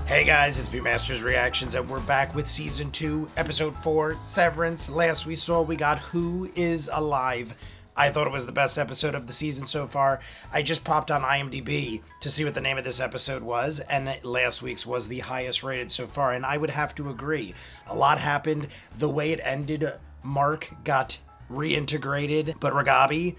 Hey guys, it's ViewMasters Reactions, and we're back with Season 2, Episode 4, Severance. Last we saw, we got Who is Alive. I thought it was the best episode of the season so far. I just popped on IMDb to see what the name of this episode was, and last week's was the highest rated so far, and I would have to agree. A lot happened. The way it ended, Mark got reintegrated, but Ragabi,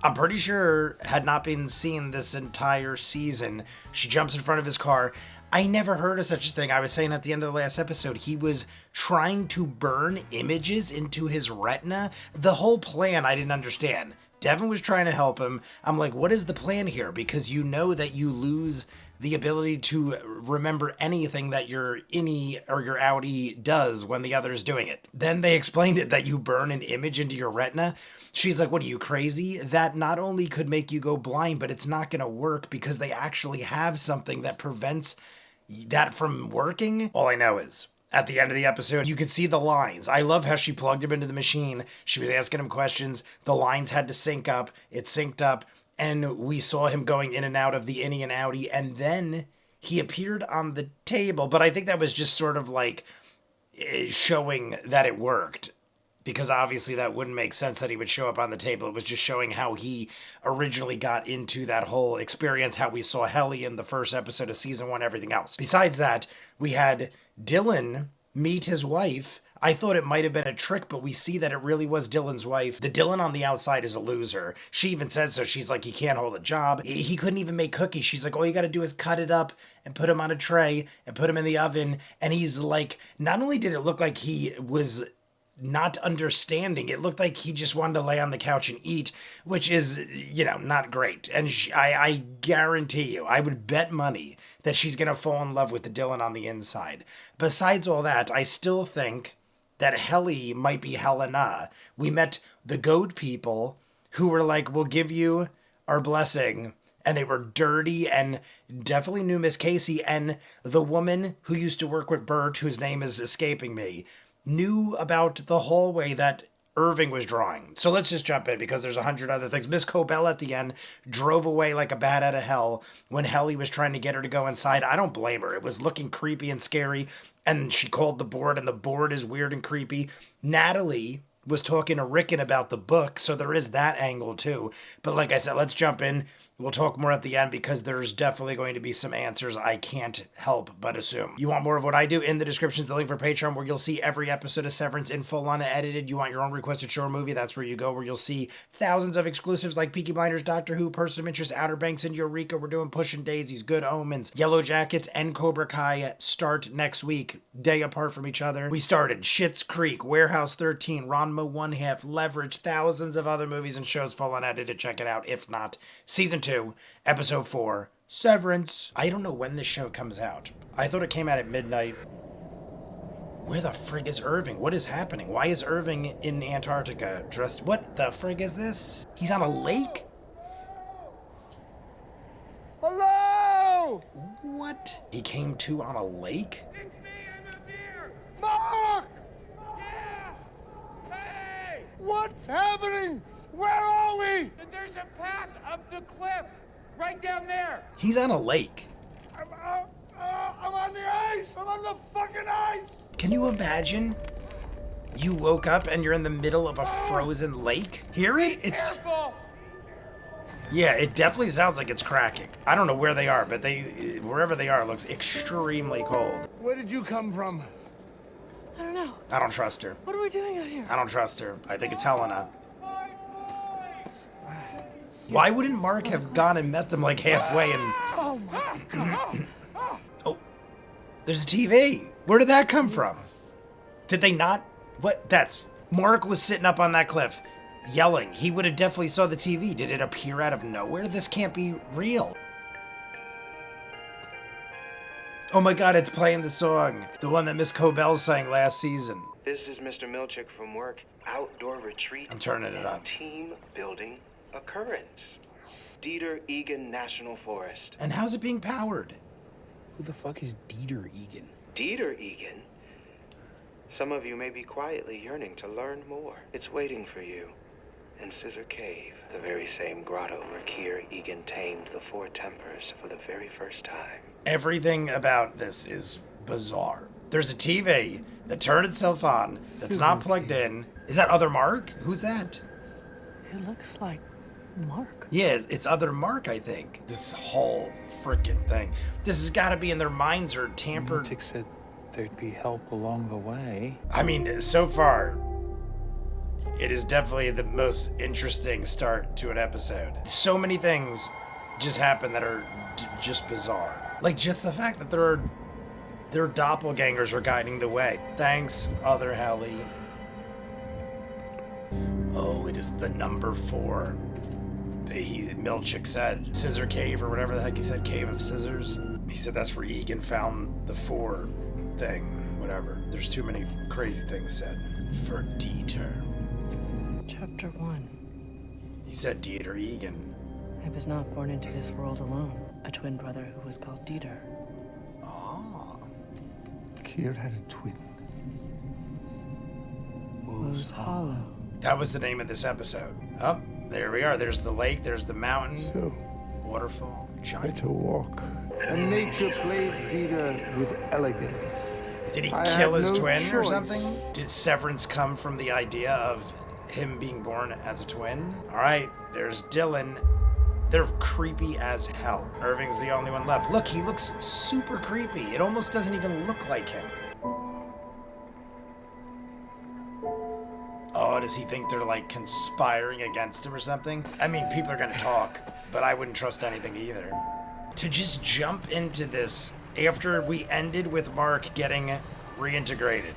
I'm pretty sure, had not been seen this entire season. She jumps in front of his car. I never heard of such a thing. I was saying at the end of the last episode, he was trying to burn images into his retina. The whole plan I didn't understand. Devin was trying to help him. I'm like, what is the plan here? Because you know that you lose the ability to remember anything that your innie or your outie does when the other's doing it. Then they explained it that you burn an image into your retina. She's like, what are you, crazy? That not only could make you go blind, but it's not going to work because they actually have something that prevents that from working. All I know is, at the end of the episode, you could see the lines. I love how she plugged him into the machine. She was asking him questions. The lines had to sync up. It synced up. And we saw him going in and out of the innie and outie. And then he appeared on the table. But I think that was just sort of like showing that it worked. Because obviously that wouldn't make sense that he would show up on the table. It was just showing how he originally got into that whole experience, how we saw Heli in the first episode of season 1, everything else. Besides that, we had Dylan meet his wife. I thought it might have been a trick, but we see that it really was Dylan's wife. The Dylan on the outside is a loser. She even said so. She's like, he can't hold a job. He couldn't even make cookies. She's like, all you got to do is cut it up and put him on a tray and put him in the oven. And he's like, not only did it look like he was not understanding, it looked like he just wanted to lay on the couch and eat, which is, not great. And I guarantee you, I would bet money that she's going to fall in love with the Dylan on the inside. Besides all that, I still think that Heli might be Helena. We met the goat people who were like, we'll give you our blessing. And they were dirty and definitely knew Miss Casey. And the woman who used to work with Bert, whose name is escaping me, knew about the hallway that Irving was drawing. So let's just jump in because there's 100 other things. Miss Cobell at the end drove away like a bat out of hell when Heli was trying to get her to go inside. I don't blame her. It was looking creepy and scary. And she called the board, and the board is weird and creepy. Natalie was talking to Rickon about the book, so there is that angle too. But like I said, let's jump in. We'll talk more at the end because there's definitely going to be some answers I can't help but assume. You want more of what I do? In the description is the link for Patreon where you'll see every episode of Severance in full unedited. You want your own requested show or movie? That's where you go, where you'll see thousands of exclusives like Peaky Blinders, Doctor Who, Person of Interest, Outer Banks, and Eureka. We're doing Pushing Daisies, Good Omens, Yellow Jackets, and Cobra Kai start next week, day apart from each other. We started Schitt's Creek, Warehouse 13, Ranma 1/2, Leverage, thousands of other movies and shows full unedited. Check it out. If not, Season 2, Episode 4, Severance. I don't know when this show comes out. I thought it came out at midnight. Where the frig is Irving? What is happening? Why is Irving in Antarctica dressed? What the frig is this? He's on a lake? Hello! What? He came to on a lake? It's me, I'm up here! Mark! Yeah! Hey! What's happening? Where are we? There's a path up the cliff, right down there. He's on a lake. I'm on the ice! I'm on the fucking ice! Can you imagine? You woke up and you're in the middle of a frozen lake? Hear it? It's... Careful! Yeah, it definitely sounds like it's cracking. I don't know where they are, but wherever they are, it looks extremely cold. Where did you come from? I don't know. I don't trust her. What are we doing out here? I don't trust her. I think it's Helena. Why wouldn't Mark have gone and met them like halfway and... Oh my God! Oh, there's a TV. Where did that come from? Did they not? What? That's... Mark was sitting up on that cliff, yelling. He would have definitely saw the TV. Did it appear out of nowhere? This can't be real. Oh my God, it's playing the song. The one that Miss Cobell sang last season. This is Mr. Milchick from work. Outdoor retreat. I'm turning it up. Team building occurrence. Dieter Egan National Forest. And how's it being powered? Who the fuck is Dieter Egan? Dieter Egan? Some of you may be quietly yearning to learn more. It's waiting for you in Scissor Cave, the very same grotto where Kier Egan tamed the Four Tempers for the very first time. Everything about this is bizarre. There's a TV that turned itself on that's not plugged in. Is that other Mark? Who's that? It looks like Mark. Yeah, it's other Mark, I think. This whole freaking thing. This has got to be in their minds or tampered. Lunatic said there'd be help along the way. I mean, so far, it is definitely the most interesting start to an episode. So many things just happen that are just bizarre. Like just the fact that their doppelgangers are guiding the way. Thanks, other Heli. Oh, it is the number 4. Milchick said Scissor Cave or whatever the heck he said, Cave of Scissors. He said that's where Egan found the 4 thing, whatever. There's too many crazy things said. For Dieter. Chapter 1. He said Dieter Egan. I was not born into this world alone. A twin brother who was called Dieter. Ah. Kier had a twin. Woe's.Hollow. That was the name of this episode. Oh, there we are. There's the lake. There's the mountain. So, Waterfall. Giant. better walk. And nature played Dieter with elegance. Did he I kill had his no twin or choice. something? Did Severance come from the idea of him being born as a twin? All right, there's Dylan. They're creepy as hell. Irving's the only one left. Look, he looks super creepy. It almost doesn't even look like him. Oh, does he think they're like conspiring against him or something? I mean, people are gonna talk, but I wouldn't trust anything either. To just jump into this after we ended with Mark getting reintegrated.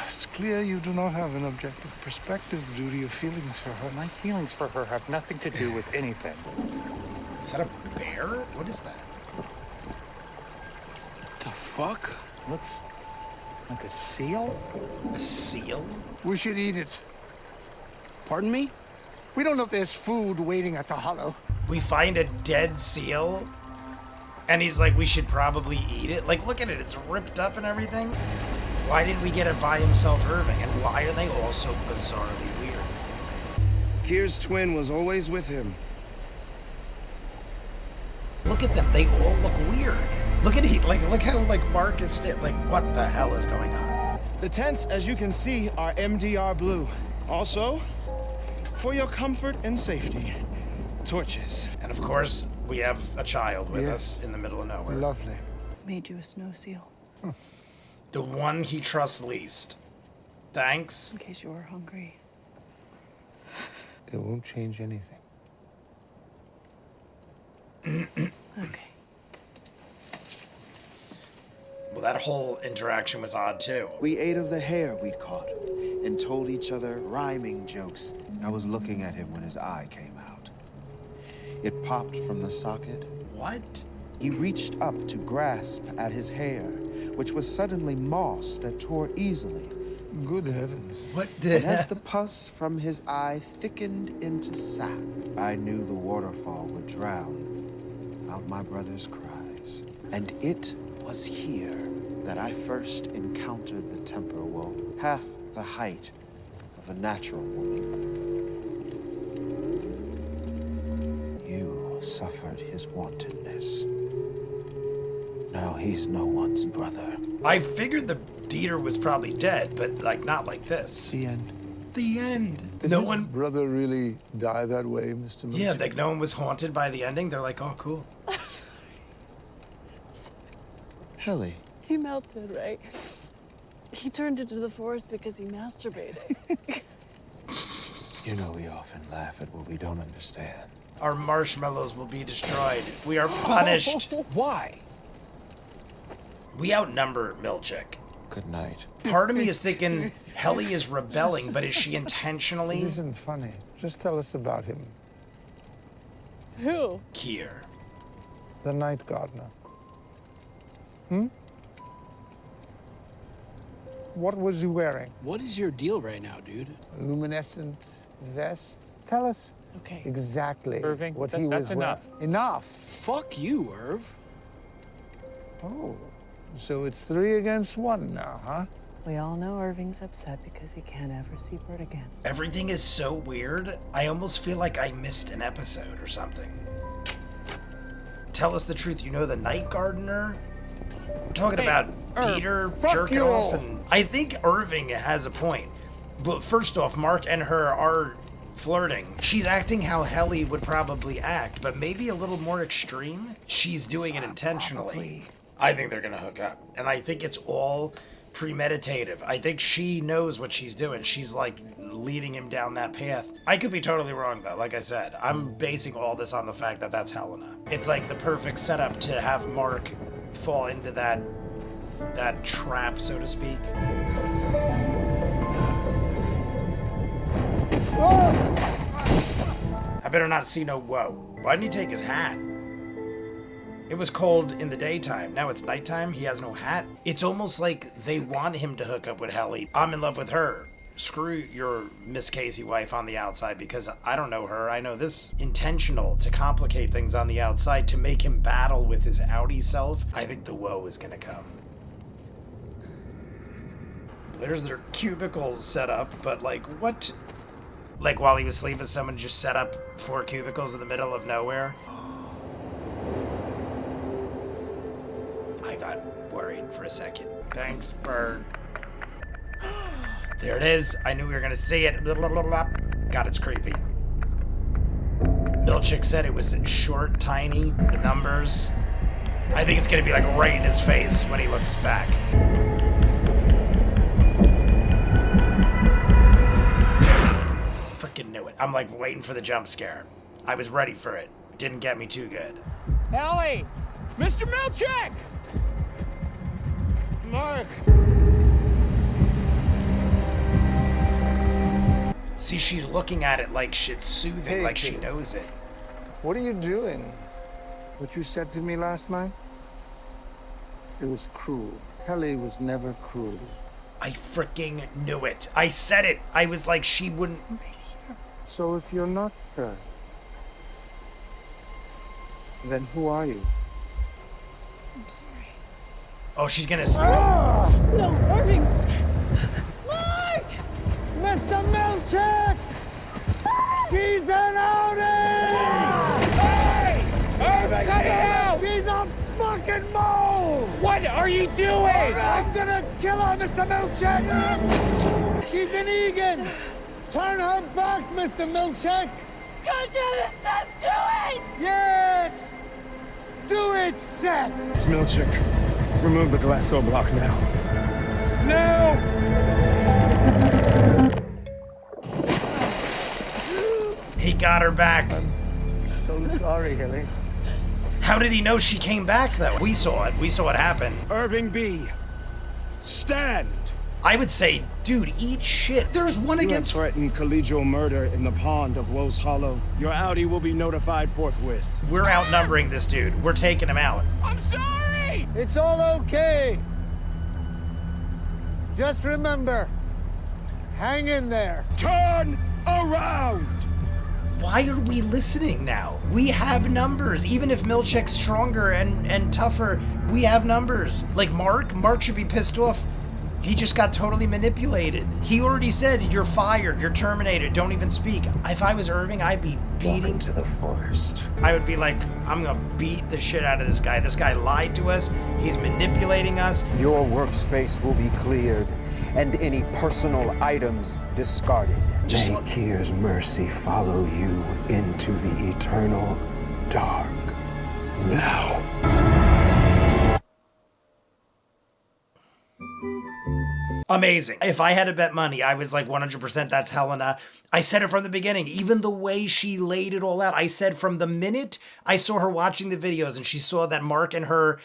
It's clear you do not have an objective perspective due to your feelings for her. My feelings for her have nothing to do with anything. Is that a bear? What is that? The fuck? Looks like a seal? A seal? We should eat it. Pardon me? We don't know if there's food waiting at the hollow. We find a dead seal, and he's like, we should probably eat it. Like, look at it, it's ripped up and everything. Why didn't we get it by himself, Irving? And why are they all so bizarrely weird? Kier's twin was always with him. Look at them, they all look weird. Look at look how Mark is like, what the hell is going on? The tents, as you can see, are MDR blue. Also, for your comfort and safety, torches. And of course, we have a child with Yes. us in the middle of nowhere. Lovely. Made you a snow seal. The one he trusts least. Thanks. In case you were hungry. It won't change anything. Okay. Well, that whole interaction was odd too. We ate of the hare we'd caught and told each other rhyming jokes. I was looking at him when his eye came out. It popped from the socket. What? He reached up to grasp at his hair, which was suddenly moss that tore easily. Good heavens. What And as the? the pus from his eye thickened into sap, I knew the waterfall would drown out my brother's cries. And it was here that I first encountered the temper woe, half the height of a natural woman. You suffered his wantonness. Now he's no one's brother. I figured the Dieter was probably dead, but not like this. The end. The end. Did No his one. brother really die that way, Mr. Milchick? Yeah, like no one was haunted by the ending. They're like, oh, cool. Heli. He melted, right? He turned into the forest because he masturbated. You know we often laugh at what we don't understand. Our marshmallows will be destroyed. We are punished. Why? We outnumber Milchick. Good night. Part of me is thinking Heli is rebelling, but is she intentionally? It isn't funny. Just tell us about him. Who? Kier. The night gardener. What was he wearing? What is your deal right now, dude? A luminescent vest? Tell us Okay. exactly Irving, what that's he was enough. wearing. Enough. Fuck you, Irv. Oh, so it's 3 against 1 now, huh? We all know Irving's upset because he can't ever see Bert again. Everything is so weird. I almost feel like I missed an episode or something. Tell us the truth. You know the Night Gardener? We're talking about Dieter fuck jerking you off, all. and I think Irving has a point. But first off, Mark and her are flirting. She's acting how Heli would probably act, but maybe a little more extreme. She's doing it intentionally. I think they're gonna hook up, and I think it's all premeditative. I think she knows what she's doing. She's like leading him down that path. I could be totally wrong though. Like I said, I'm basing all this on the fact that that's Helena. It's like the perfect setup to have Mark fall into that trap, so to speak. I better not see no Woe. Why didn't he take his hat? It was cold in the daytime. Now it's nighttime. He has no hat. It's almost like they want him to hook up with Heli. I'm in love with her. Screw your Miss Casey wife on the outside, because I don't know her. I know this. Intentional to complicate things on the outside to make him battle with his outie self. I think the Woe is gonna come. There's their cubicles set up, but like what? Like while he was sleeping, someone just set up 4 cubicles in the middle of nowhere. I got worried for a second. Thanks, Bird. There it is. I knew we were gonna see it. Blah, blah, blah, blah. God, it's creepy. Milchick said it was short, tiny, the numbers. I think it's gonna be like right in his face when he looks back. Freaking knew it. I'm like waiting for the jump scare. I was ready for it. Didn't get me too good. Heli! Mr. Milchick! Mark! See, she's looking at it like shit's soothing, Hey, like she kid. knows it. What are you doing? What you said to me last night? It was cruel. Heli was never cruel. I freaking knew it. I said it. I was like, she wouldn't. So if you're not her, then who are you? I'm sorry. Oh, she's gonna. No, Irving! Mark! Mr. Milchick! She's an outie! Hey! Irving, get out! She's a fucking mole! What are you doing? I'm gonna kill her, Mr. Milchick! She's an Egan! Turn her back, Mr. Milchick! God damn it, stop doing! Yes! Do it, Seth! It's Milchick. Remove the Glasgow block now. He got her back. So sorry, Heli. How did he know she came back, though? We saw it. We saw it happen. Irving B. Stand! I would say, dude, eat shit. There's one You have against. threatened collegial murder in the pond of Woes'.Hollow. Your outie will be notified forthwith. We're outnumbering this dude. We're taking him out. I'm sorry! It's all okay. Just remember, hang in there. Turn around! Why are we listening now? We have numbers. Even if Milchick's stronger and tougher, we have numbers. Like Mark should be pissed off. He just got totally manipulated. He already said, you're fired, you're terminated, don't even speak. If I was Irving, I'd be beating. To the forest. I would be like, I'm gonna beat the shit out of this guy. This guy lied to us. He's manipulating us. Your workspace will be cleared, and any personal items discarded. Just May Kier's mercy follow you into the eternal dark. Now. Amazing. If I had to bet money, I was like 100% that's Helena. I said it from the beginning. Even the way she laid it all out. I said from the minute I saw her watching the videos and she saw that Mark and her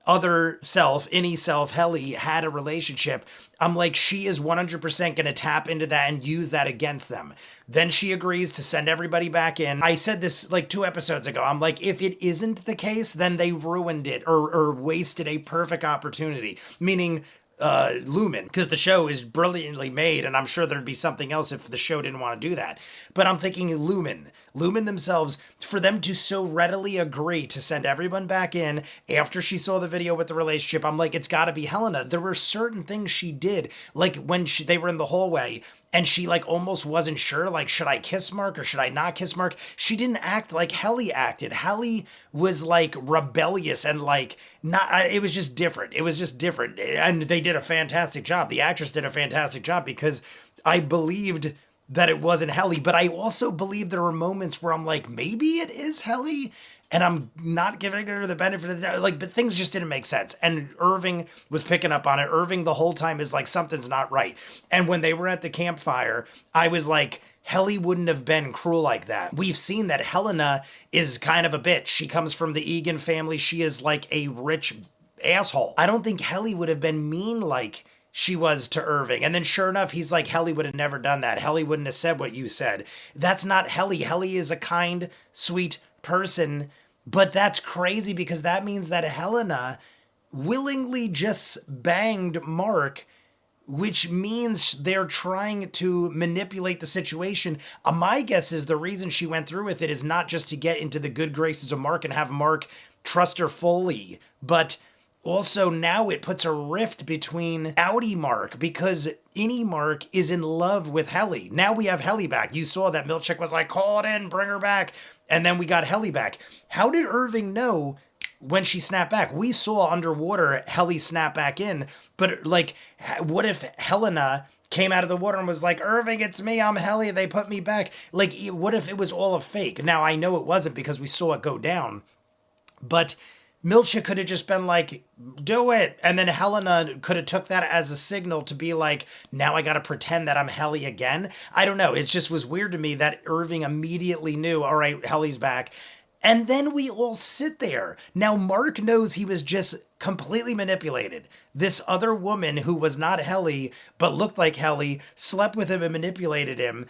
other self, any self, Heli, had a relationship, I'm like, she is 100% going to tap into that and use that against them. Then she agrees to send everybody back in. I said this like 2 episodes ago. I'm like, if it isn't the case, then they ruined it or wasted a perfect opportunity. Meaning, Lumen, because the show is brilliantly made, and I'm sure there'd be something else if the show didn't want to do that. But I'm thinking Lumen themselves, for them to so readily agree to send everyone back in after she saw the video with the relationship, I'm like, it's got to be Helena. There were certain things she did, like when they were in the hallway, and she like almost wasn't sure, like, should I kiss Mark or should I not kiss Mark? She didn't act like Heli acted. Heli was like rebellious and like not, it was just different. It was just different. And they did a fantastic job. The actress did a fantastic job because I believed that it wasn't Heli, but I also believe there were moments where I'm like, maybe it is Heli. And I'm not giving her the benefit of the doubt. Like, but things just didn't make sense. And Irving was picking up on it. Irving the whole time is like, something's not right. And when they were at the campfire, I was like, Heli wouldn't have been cruel like that. We've seen that Helena is kind of a bitch. She comes from the Egan family. She is like a rich asshole. I don't think Heli would have been mean like she was to Irving. And then sure enough, he's like, Heli would have never done that. Heli wouldn't have said what you said. That's not Heli. Heli is a kind, sweet person. But that's crazy because that means that Helena willingly just banged Mark, which means they're trying to manipulate the situation. My guess is the reason she went through with it is not just to get into the good graces of Mark and have Mark trust her fully, but also now it puts a rift between Outie Mark because Innie Mark is in love with Heli. Now we have Heli back. You saw that Milchick was like, call it in, bring her back. And then we got Heli back. How did Irving know when she snapped back? We saw underwater Heli snap back in, but like, what if Helena came out of the water and was like, Irving, it's me, I'm Heli, they put me back. Like, what if it was all a fake? Now, I know it wasn't because we saw it go down, but Milchick could have just been like, do it. And then Helena could have took that as a signal to be like, now I got to pretend that I'm Heli again. I don't know. It just was weird to me that Irving immediately knew, all right, Heli's back. And then we all sit there. Now, Mark knows he was just completely manipulated. This other woman who was not Heli, but looked like Heli, slept with him and manipulated him.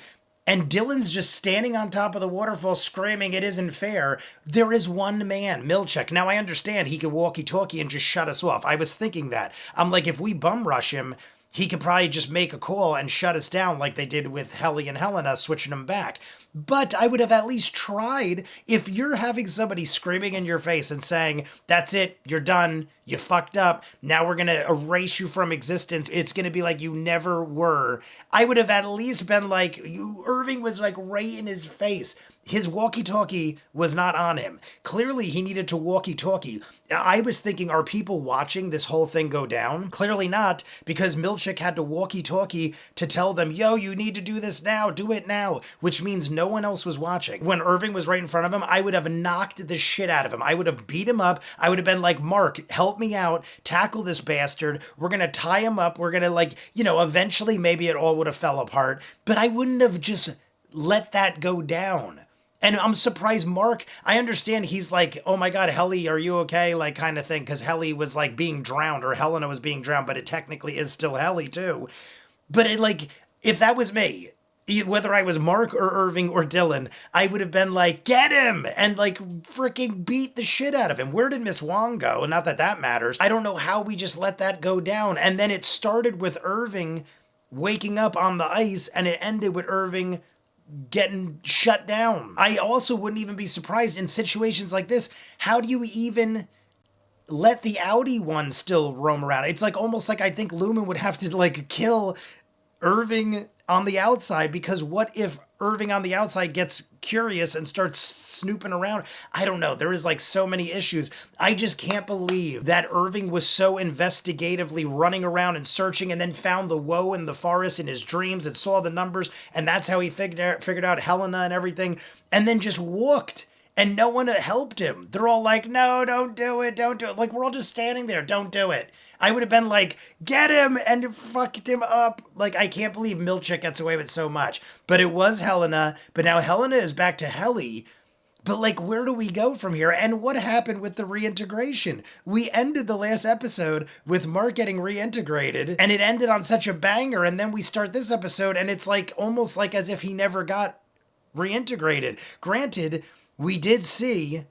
And Dylan's just standing on top of the waterfall screaming, it isn't fair. There is one man, Milchick. Now, I understand he could walkie-talkie and just shut us off. I was thinking that. I'm like, if we bum rush him, he could probably just make a call and shut us down like they did with Heli and Helena, switching them back. But I would have at least tried. If you're having somebody screaming in your face and saying, that's it, you're done, you fucked up, now we're going to erase you from existence, it's going to be like you never were. I would have at least been like, Irving was like right in his face. His walkie-talkie was not on him. Clearly, he needed to walkie-talkie. I was thinking, are people watching this whole thing go down? Clearly not, because Milchick had to walkie-talkie to tell them, yo, you need to do this now, do it now, which means no one else was watching. When Irving was right in front of him, I would have knocked the shit out of him. I would have beat him up. I would have been like, Mark, help me out, tackle this bastard. We're going to tie him up. We're going to like, eventually maybe it all would have fell apart, but I wouldn't have just let that go down. And I'm surprised Mark, I understand he's like, oh my God, Heli, are you okay? Like kind of thing. Because Heli was like being drowned, or Helena was being drowned, but it technically is still Heli too. But it like, if that was me, whether I was Mark or Irving or Dylan, I would have been like, get him! And like freaking beat the shit out of him. Where did Miss Wong go? Not that that matters. I don't know how we just let that go down. And then it started with Irving waking up on the ice, and it ended with Irving getting shut down. I also wouldn't even be surprised in situations like this. How do you even let the Outie one still roam around? It's like almost like I think Lumen would have to like kill Irving on the outside, because what if Irving on the outside gets curious and starts snooping around? I don't know. There is like so many issues. I just can't believe that Irving was so investigatively running around and searching, and then found the woe in the forest in his dreams and saw the numbers, and that's how he figured out Helena and everything, and then just walked. And no one helped him. They're all like, no, don't do it, don't do it. Like, we're all just standing there, don't do it. I would have been like, get him, and fucked him up. Like, I can't believe Milchick gets away with so much. But it was Helena, but now Helena is back to Heli. But like, where do we go from here? And what happened with the reintegration? We ended the last episode with Mark getting reintegrated, and it ended on such a banger, and then we start this episode, and it's like, almost like as if he never got reintegrated. Granted, we did see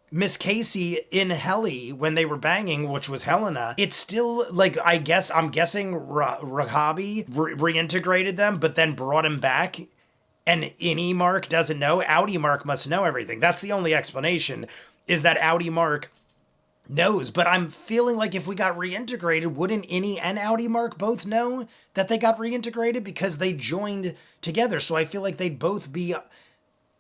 Miss Casey in Heli when they were banging, which was Helena, it's still like, I'm guessing Rahabi reintegrated them, but then brought him back. And Innie Mark doesn't know. Outie Mark must know everything. That's the only explanation, is that Outie Mark knows. But I'm feeling like if we got reintegrated, wouldn't Innie and Outie Mark both know that they got reintegrated because they joined together? So I feel like they'd both be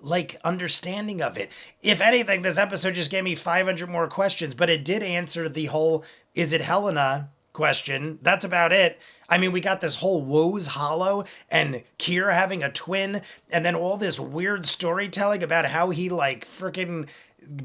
like understanding of it. If anything, this episode just gave me 500 more questions, but it did answer the whole "is it Helena?" question. That's about it. I mean, we got this whole Woes'-Hollow and Kira having a twin, and then all this weird storytelling about how he like freaking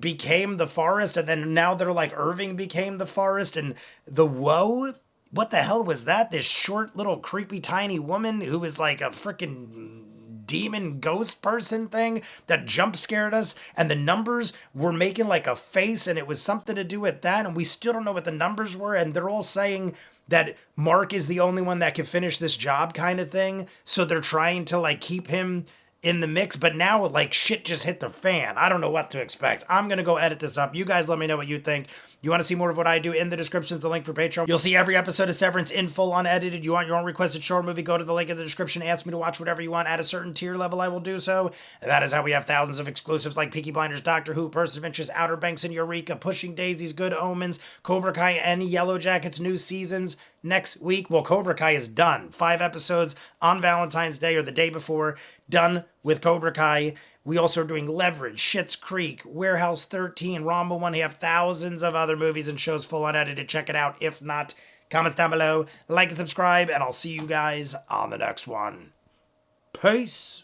became the forest, and then now they're like Irving became the forest, and the Woe. What the hell was that? This short little creepy tiny woman who was like a freaking demon ghost person thing that jump scared us, and the numbers were making like a face, and it was something to do with that, and we still don't know what the numbers were, and they're all saying that Mark is the only one that can finish this job kind of thing, so they're trying to like keep him in the mix, but now like shit just hit the fan. I don't know what to expect. I'm gonna go edit this up. You guys let me know what you think. You want to see more of what I do? In the description is the link for Patreon. You'll see every episode of Severance in full, unedited. You want your own requested short movie? Go to the link in the description. Ask me to watch whatever you want. At a certain tier level, I will do so. And that is how we have thousands of exclusives like Peaky Blinders, Doctor Who, Person of Interest, Outer Banks, and Eureka, Pushing Daisies, Good Omens, Cobra Kai, and Yellow Jackets new seasons next week. Well, Cobra Kai is done. 5 episodes on Valentine's Day or the day before. Done with Cobra Kai. We also are doing Leverage, Schitt's Creek, Warehouse 13, Rambo 1. We have thousands of other movies and shows full unedited. Check it out. If not, comments down below, like and subscribe, and I'll see you guys on the next one. Peace.